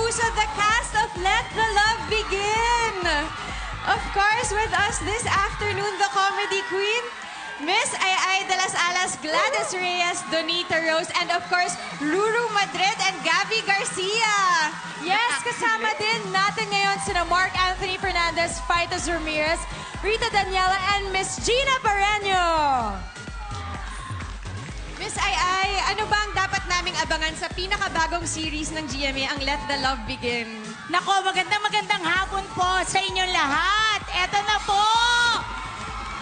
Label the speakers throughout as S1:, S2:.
S1: Puso, the cast of Let the Love Begin. Of course, with us this afternoon, the comedy queen, Miss Ay de las Alas, Gladys Reyes, Donita Rose, and of course, Ruru Madrid and Gabby Garcia.
S2: Yes, kasama din natin ngayon sina Mark Anthony Fernandez, Fightos Ramirez, Rita Daniela, and Miss Gina Pareño.
S1: Miss Ay, ano ba ang dapat naming abangan sa pinakabagong series ng GMA, ang Let the Love Begin?
S3: Nako, magandang hapon po sa inyong lahat. Eto na po!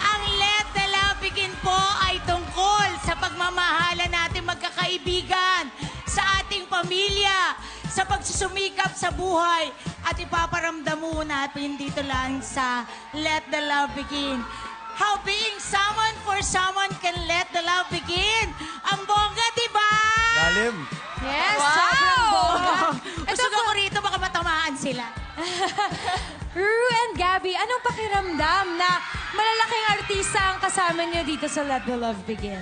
S3: Ang Let the Love Begin po ay tungkol sa pagmamahalan natin magkakaibigan, sa ating pamilya, sa pagsusumikap sa buhay, at ipaparamdam mo natin dito lang sa Let the Love Begin. How being someone for someone can let the love begin. Ang bongga, diba?
S4: Lalim.
S2: Yes,
S3: Wow!
S2: sobrang bongga.
S3: Busog ako rito, baka matamaan sila.
S2: Ruru and Gabby, anong pakiramdam na malalaking artista ang kasama niyo dito sa Let the Love Begin?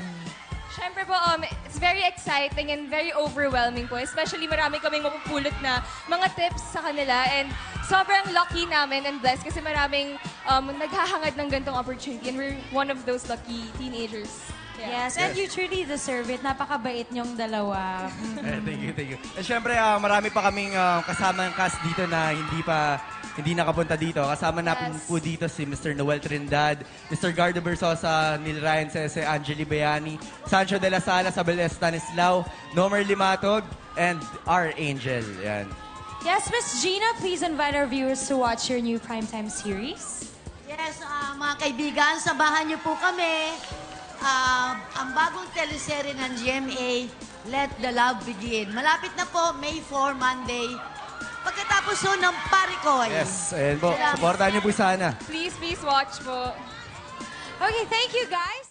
S5: Siyempre po, it's very exciting and very overwhelming po. Especially marami kaming mapupulot na mga tips sa kanila. And sobrang lucky namin and blessed kasi maraming naghahangad ng gantong opportunity. And we're one of those lucky teenagers. Yeah.
S2: Yes, and you truly deserve it. Napakabait niyong dalawa.
S4: Thank you. At syempre, marami pa kaming kasama ng cast dito na hindi nakapunta dito. Kasama na po dito si Mr. Noel Trindad, Mr. Gardo Bersosa, Neil Ryan Sese, Angeli Bayani, Sancho de la Sala, Sabel Stanislao, Nomer Limatog, and our Angel. Yan.
S2: Yes, Miss Gina, please invite our viewers to watch your new primetime series.
S6: Yes, mga kaibigan, sabahan niyo po kami. Ang bagong teleserye ng GMA, Let the Love Begin. Malapit na po, May 4, Monday. Pagkatapos po ng Parikoy.
S4: Yes, ayan po. Supportahan niyo po sana.
S5: Please watch po.
S2: Okay, thank you guys.